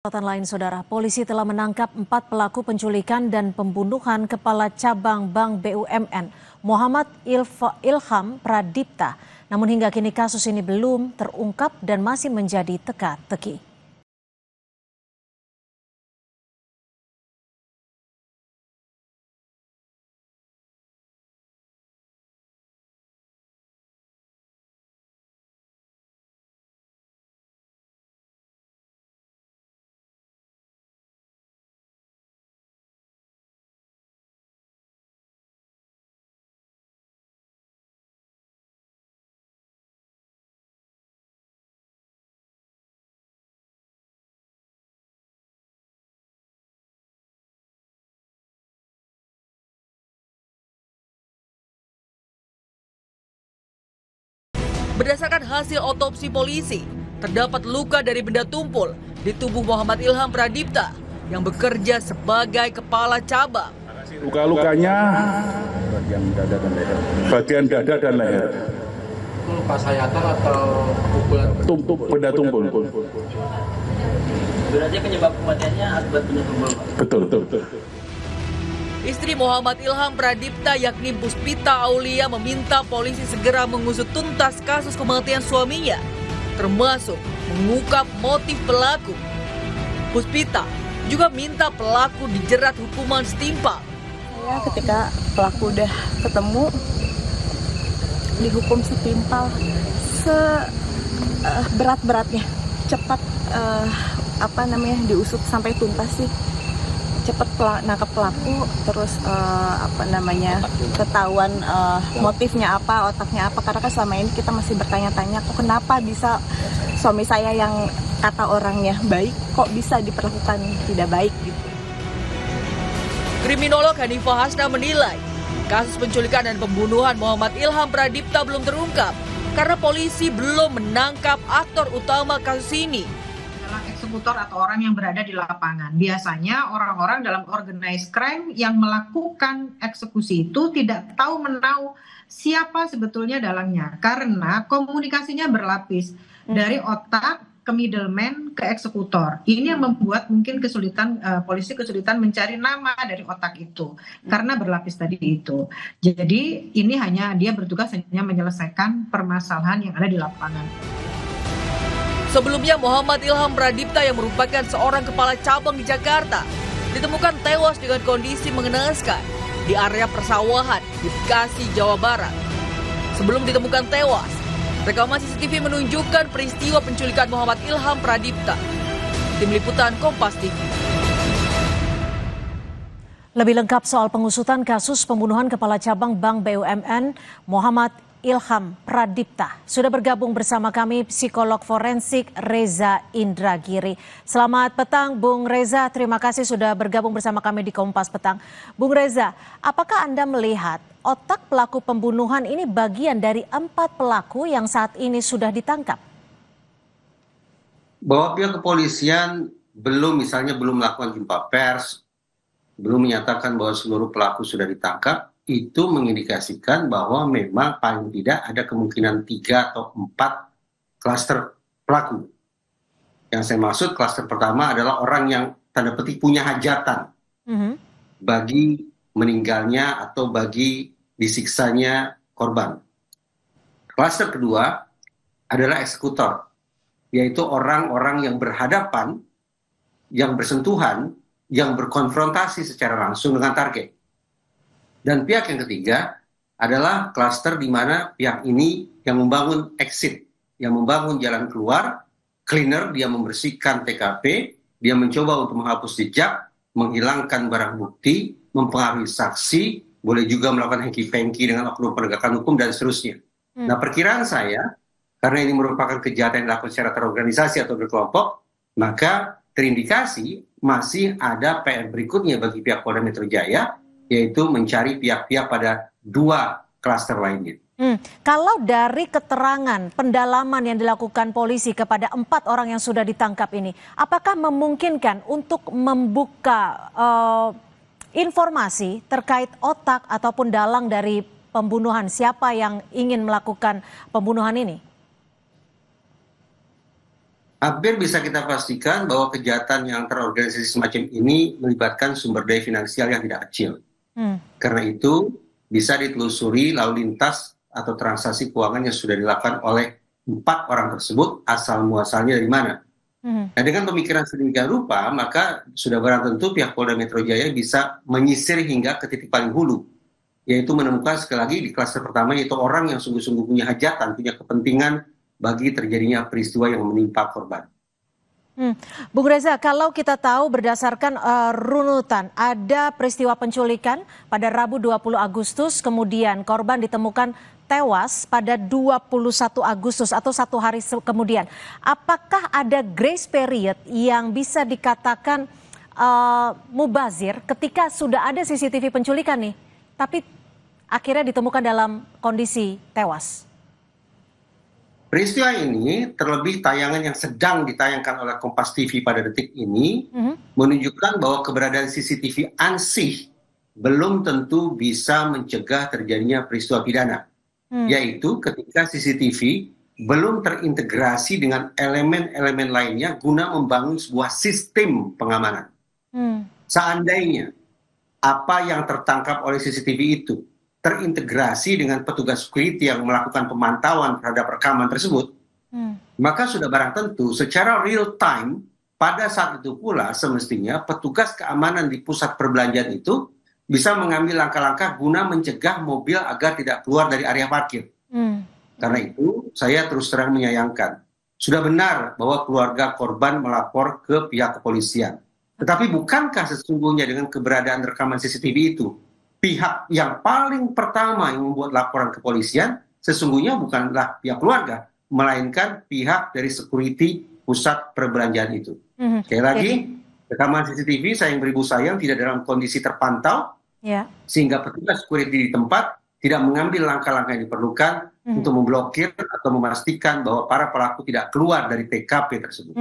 Catatan lain, Saudara, polisi telah menangkap 4 pelaku penculikan dan pembunuhan Kepala Cabang Bank BUMN, Muhammad Ilham Pradipta. Namun hingga kini kasus ini belum terungkap dan masih menjadi teka-teki. Berdasarkan hasil otopsi polisi, terdapat luka dari benda tumpul di tubuh Muhammad Ilham Pradipta yang bekerja sebagai kepala cabang. Luka-lukanya bagian dada dan leher. Luka sayatan atau pukulan? Benda tumpul. Berarti penyebab kematiannya akibat benda tumpul, Pak? Betul. Istri Muhammad Ilham Pradipta yakni Puspita Aulia meminta polisi segera mengusut tuntas kasus kematian suaminya, termasuk mengungkap motif pelaku. Puspita juga minta pelaku dijerat hukuman setimpal. Saya ketika pelaku udah ketemu, dihukum setimpal seberat-beratnya, cepat diusut sampai tuntas sih. Cepat nangkep pelaku, terus ketahuan motifnya apa, otaknya apa, karena kan selama ini kita masih bertanya-tanya kok kenapa bisa suami saya yang kata orangnya baik kok bisa diperlakukan tidak baik gitu. Kriminolog Hanifah Hasna menilai kasus penculikan dan pembunuhan Muhammad Ilham Pradipta belum terungkap karena polisi belum menangkap aktor utama kasus ini. Eksekutor atau orang yang berada di lapangan. Biasanya orang-orang dalam organized crime yang melakukan eksekusi itu tidak tahu menahu siapa sebetulnya dalangnya karena komunikasinya berlapis dari otak ke middleman ke eksekutor. Ini yang membuat mungkin polisi kesulitan mencari nama dari otak itu karena berlapis tadi itu. Jadi ini dia bertugas hanya menyelesaikan permasalahan yang ada di lapangan. Sebelumnya Muhammad Ilham Pradipta yang merupakan seorang kepala cabang di Jakarta ditemukan tewas dengan kondisi mengenaskan di area persawahan di Bekasi, Jawa Barat. Sebelum ditemukan tewas, rekaman CCTV menunjukkan peristiwa penculikan Muhammad Ilham Pradipta. Tim Liputan Kompas TV. Lebih lengkap soal pengusutan kasus pembunuhan Kepala Cabang Bank BUMN, Muhammad Ilham Pradipta. Sudah bergabung bersama kami psikolog forensik Reza Indragiri. Selamat petang Bung Reza, terima kasih sudah bergabung bersama kami di Kompas Petang. Bung Reza, apakah Anda melihat otak pelaku pembunuhan ini bagian dari 4 pelaku yang saat ini sudah ditangkap? Bahwa pihak kepolisian belum melakukan jumpa pers, belum menyatakan bahwa seluruh pelaku sudah ditangkap, itu mengindikasikan bahwa memang paling tidak ada kemungkinan 3 atau 4 klaster pelaku. Yang saya maksud klaster pertama adalah orang yang tanda petik punya hajatan bagi meninggalnya atau bagi disiksanya korban. Klaster kedua adalah eksekutor, yaitu orang-orang yang berhadapan, yang bersentuhan, yang berkonfrontasi secara langsung dengan target. Dan pihak yang ketiga adalah klaster di mana pihak ini yang membangun exit, yang membangun jalan keluar, cleaner, dia membersihkan TKP, dia mencoba untuk menghapus jejak, menghilangkan barang bukti, mempengaruhi saksi, boleh juga melakukan hengki-pengki dengan oknum penegakan hukum dan seterusnya. Nah, perkiraan saya, karena ini merupakan kejahatan yang dilakukan secara terorganisasi atau berkelompok, maka terindikasi masih ada PR berikutnya bagi pihak Polda Metro Jaya, yaitu mencari pihak-pihak pada 2 klaster lainnya. Kalau dari keterangan pendalaman yang dilakukan polisi kepada 4 orang yang sudah ditangkap ini, apakah memungkinkan untuk membuka informasi terkait otak ataupun dalang dari pembunuhan, siapa yang ingin melakukan pembunuhan ini? Hampir bisa kita pastikan bahwa kejahatan yang terorganisasi semacam ini melibatkan sumber daya finansial yang tidak kecil. Karena itu bisa ditelusuri lalu lintas atau transaksi keuangan yang sudah dilakukan oleh 4 orang tersebut, asal muasalnya dari mana. Nah, dengan pemikiran sedemikian rupa, maka sudah barang tentu pihak Polda Metro Jaya bisa menyisir hingga ke titik paling hulu, yaitu menemukan sekali lagi di klaster pertama, yaitu orang yang sungguh-sungguh punya hajatan, punya kepentingan bagi terjadinya peristiwa yang menimpa korban. Bung Reza, kalau kita tahu berdasarkan runutan, ada peristiwa penculikan pada Rabu 20 Agustus, kemudian korban ditemukan tewas pada 21 Agustus atau 1 hari kemudian. Apakah ada grace period yang bisa dikatakan mubazir ketika sudah ada CCTV penculikan nih, tapi akhirnya ditemukan dalam kondisi tewas? Peristiwa ini, terlebih tayangan yang sedang ditayangkan oleh Kompas TV pada detik ini, menunjukkan bahwa keberadaan CCTV ansih belum tentu bisa mencegah terjadinya peristiwa pidana. Yaitu ketika CCTV belum terintegrasi dengan elemen-elemen lainnya guna membangun sebuah sistem pengamanan. Seandainya apa yang tertangkap oleh CCTV itu terintegrasi dengan petugas security yang melakukan pemantauan terhadap rekaman tersebut, maka sudah barang tentu secara real time pada saat itu pula semestinya petugas keamanan di pusat perbelanjaan itu bisa mengambil langkah-langkah guna mencegah mobil agar tidak keluar dari area parkir. Karena itu saya terus terang menyayangkan. Sudah benar bahwa keluarga korban melapor ke pihak kepolisian. Tetapi bukankah sesungguhnya dengan keberadaan rekaman CCTV itu, pihak yang paling pertama yang membuat laporan kepolisian sesungguhnya bukanlah pihak keluarga, melainkan pihak dari security pusat perbelanjaan itu. Sekali lagi, rekaman CCTV sayang beribu sayang tidak dalam kondisi terpantau, sehingga petugas security di tempat tidak mengambil langkah-langkah yang diperlukan untuk memblokir atau memastikan bahwa para pelaku tidak keluar dari TKP tersebut.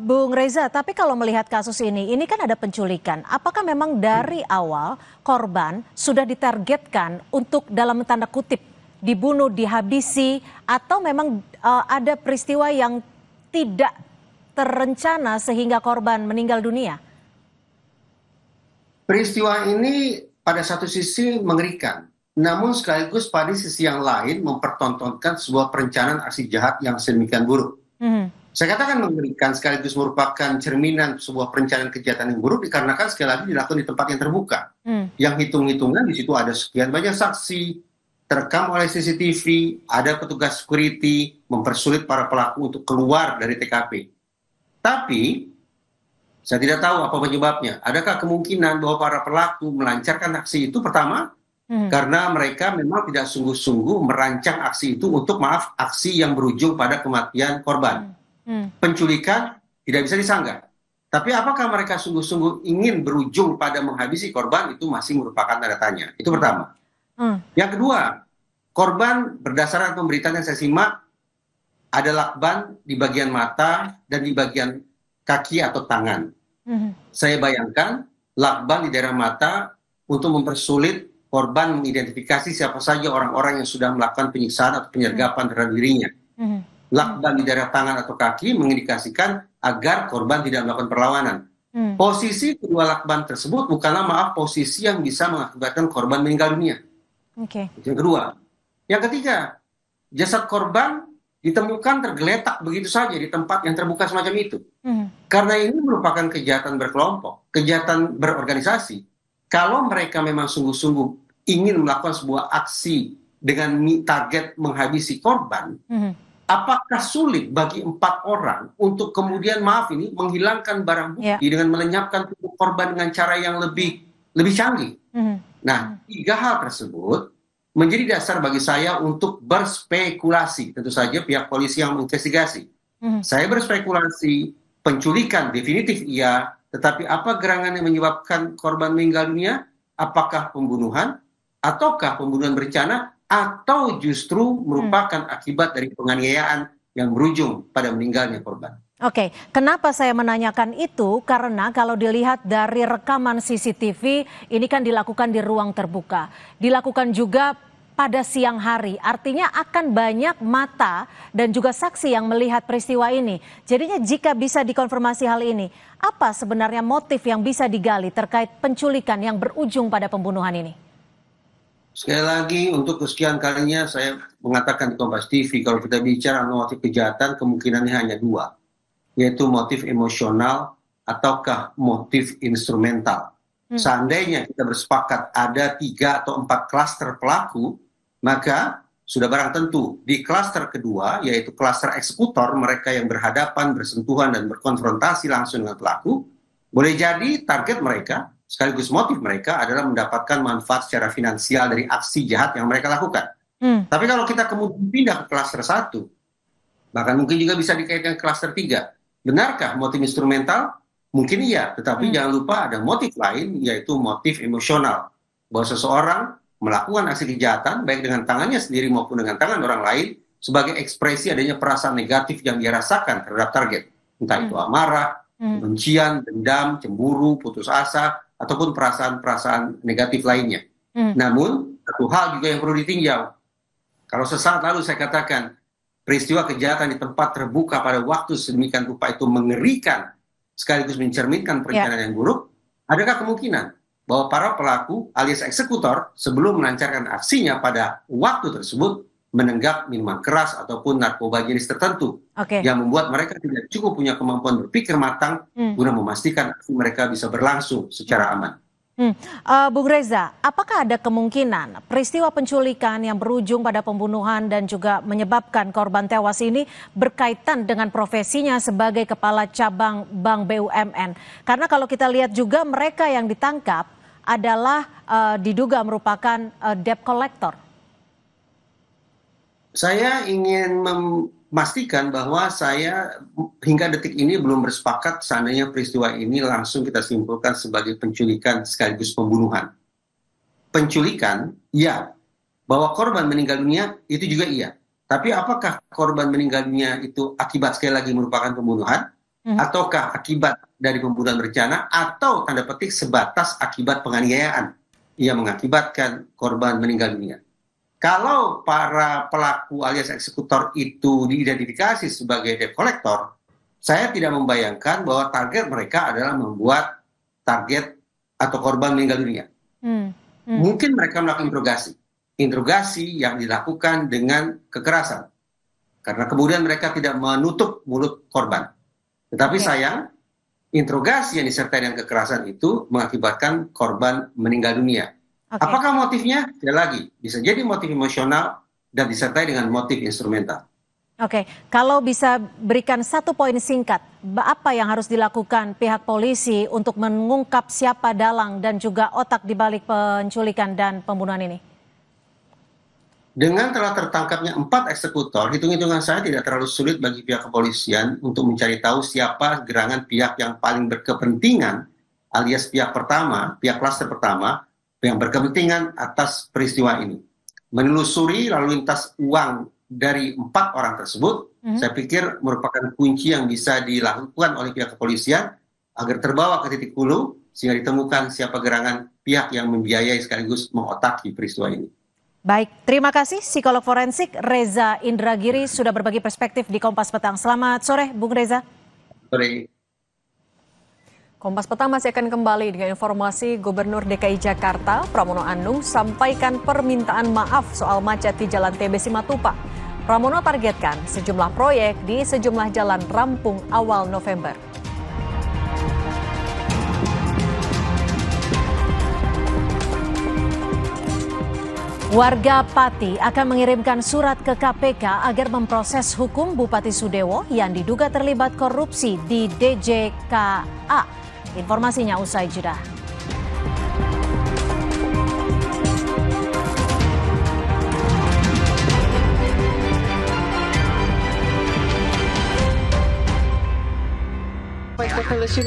Bung Reza, tapi kalau melihat kasus ini kan ada penculikan. Apakah memang dari awal korban sudah ditargetkan untuk dalam tanda kutip dibunuh, dihabisi, atau memang ada peristiwa yang tidak terencana sehingga korban meninggal dunia? Peristiwa ini pada satu sisi mengerikan, namun sekaligus pada sisi yang lain mempertontonkan sebuah perencanaan aksi jahat yang sedemikian buruk. Saya katakan mengerikan sekaligus merupakan cerminan sebuah perencanaan kejahatan yang buruk dikarenakan sekali lagi dilakukan di tempat yang terbuka. Yang hitung-hitungan di situ ada sekian banyak saksi, terekam oleh CCTV, ada petugas security, mempersulit para pelaku untuk keluar dari TKP. Tapi saya tidak tahu apa penyebabnya. Adakah kemungkinan bahwa para pelaku melancarkan aksi itu pertama karena mereka memang tidak sungguh-sungguh merancang aksi itu untuk aksi yang berujung pada kematian korban. Penculikan tidak bisa disanggah. Tapi apakah mereka sungguh-sungguh ingin berujung pada menghabisi korban, itu masih merupakan tanda tanya. Itu pertama. Yang kedua, korban berdasarkan pemberitaan yang saya simak ada lakban di bagian mata dan di bagian kaki atau tangan. Saya bayangkan lakban di daerah mata untuk mempersulit korban mengidentifikasi siapa saja orang-orang yang sudah melakukan penyiksaan atau penyergapan terhadap dirinya. Lakban di daerah tangan atau kaki mengindikasikan agar korban tidak melakukan perlawanan. Posisi kedua lakban tersebut bukanlah posisi yang bisa mengakibatkan korban meninggal dunia. Yang kedua. Yang ketiga, jasad korban ditemukan tergeletak begitu saja di tempat yang terbuka semacam itu. Karena ini merupakan kejahatan berkelompok, kejahatan berorganisasi. Kalau mereka memang sungguh-sungguh ingin melakukan sebuah aksi dengan target menghabisi korban, apakah sulit bagi 4 orang untuk kemudian menghilangkan barang bukti dengan melenyapkan tubuh korban dengan cara yang lebih canggih? Nah, 3 hal tersebut menjadi dasar bagi saya untuk berspekulasi. Tentu saja pihak polisi yang menginvestigasi. Saya berspekulasi penculikan definitif iya, tetapi apa gerangan yang menyebabkan korban meninggal dunia? Apakah pembunuhan? Ataukah pembunuhan berencana? Atau justru merupakan akibat dari penganiayaan yang berujung pada meninggalnya korban? Oke, kenapa saya menanyakan itu? Karena kalau dilihat dari rekaman CCTV, ini kan dilakukan di ruang terbuka. Dilakukan juga pada siang hari. Artinya akan banyak mata dan juga saksi yang melihat peristiwa ini. Jadinya jika bisa dikonfirmasi hal ini, apa sebenarnya motif yang bisa digali terkait penculikan yang berujung pada pembunuhan ini? Sekali lagi, untuk kesekian kalinya saya mengatakan di Kompas TV, kalau kita bicara motif kejahatan, kemungkinannya hanya dua, yaitu motif emosional ataukah motif instrumental. Seandainya kita bersepakat ada 3 atau 4 klaster pelaku, maka sudah barang tentu di klaster kedua, yaitu klaster eksekutor, mereka yang berhadapan, bersentuhan, dan berkonfrontasi langsung dengan pelaku, boleh jadi target mereka, sekaligus motif mereka adalah mendapatkan manfaat secara finansial dari aksi jahat yang mereka lakukan. Tapi kalau kita kemudian pindah ke klaster 1, bahkan mungkin juga bisa dikaitkan ke klaster 3, benarkah motif instrumental? Mungkin iya, tetapi jangan lupa ada motif lain, yaitu motif emosional. Bahwa seseorang melakukan aksi kejahatan, baik dengan tangannya sendiri maupun dengan tangan orang lain, sebagai ekspresi adanya perasaan negatif yang dia rasakan terhadap target. Entah itu amarah, kebencian, dendam, cemburu, putus asa, ataupun perasaan-perasaan negatif lainnya. Namun, satu hal juga yang perlu ditinjau. Kalau sesaat lalu saya katakan, peristiwa kejahatan di tempat terbuka pada waktu sedemikian rupa itu mengerikan, sekaligus mencerminkan perencanaan yang buruk, adakah kemungkinan bahwa para pelaku alias eksekutor sebelum melancarkan aksinya pada waktu tersebut menenggak minuman keras ataupun narkoba jenis tertentu yang membuat mereka tidak cukup punya kemampuan berpikir matang guna memastikan aksi mereka bisa berlangsung secara aman. Bung Reza, apakah ada kemungkinan peristiwa penculikan yang berujung pada pembunuhan dan juga menyebabkan korban tewas ini berkaitan dengan profesinya sebagai kepala cabang Bank BUMN? Karena kalau kita lihat juga mereka yang ditangkap adalah diduga merupakan debt collector. Saya ingin memastikan bahwa saya hingga detik ini belum bersepakat seandainya peristiwa ini langsung kita simpulkan sebagai penculikan sekaligus pembunuhan. Penculikan, iya. Bahwa korban meninggal dunia, itu juga iya. Tapi apakah korban meninggal dunia itu akibat sekali lagi merupakan pembunuhan? Ataukah akibat dari pembunuhan berencana? Atau tanda petik sebatas akibat penganiayaan yang mengakibatkan korban meninggal dunia? Kalau para pelaku alias eksekutor itu diidentifikasi sebagai debt collector, saya tidak membayangkan bahwa target mereka adalah membuat target atau korban meninggal dunia. Mungkin mereka melakukan interogasi yang dilakukan dengan kekerasan, karena kemudian mereka tidak menutup mulut korban. Tetapi sayang, interogasi yang disertai dengan kekerasan itu mengakibatkan korban meninggal dunia. Apakah motifnya? Tidak lagi. Bisa jadi motif emosional dan disertai dengan motif instrumental. Kalau bisa berikan satu poin singkat, apa yang harus dilakukan pihak polisi untuk mengungkap siapa dalang dan juga otak di balik penculikan dan pembunuhan ini? Dengan telah tertangkapnya 4 eksekutor, hitung-hitungan saya tidak terlalu sulit bagi pihak kepolisian untuk mencari tahu siapa gerangan pihak yang paling berkepentingan, alias pihak pertama, pihak klaster pertama, yang berkepentingan atas peristiwa ini. Menelusuri lalu lintas uang dari 4 orang tersebut, saya pikir merupakan kunci yang bisa dilakukan oleh pihak kepolisian agar terbawa ke titik hulu sehingga ditemukan siapa gerangan pihak yang membiayai sekaligus mengotaki peristiwa ini. Baik, terima kasih psikolog forensik Reza Indragiri sudah berbagi perspektif di Kompas Petang. Selamat sore, Bung Reza. Sore. Kompas Petang masih akan kembali dengan informasi Gubernur DKI Jakarta, Pramono Anung, sampaikan permintaan maaf soal macet di Jalan TB Simatupang. Pramono targetkan sejumlah proyek di sejumlah jalan rampung awal November. Warga Pati akan mengirimkan surat ke KPK agar memproses hukum Bupati Sudewo yang diduga terlibat korupsi di DJKA. Informasinya usai jeda.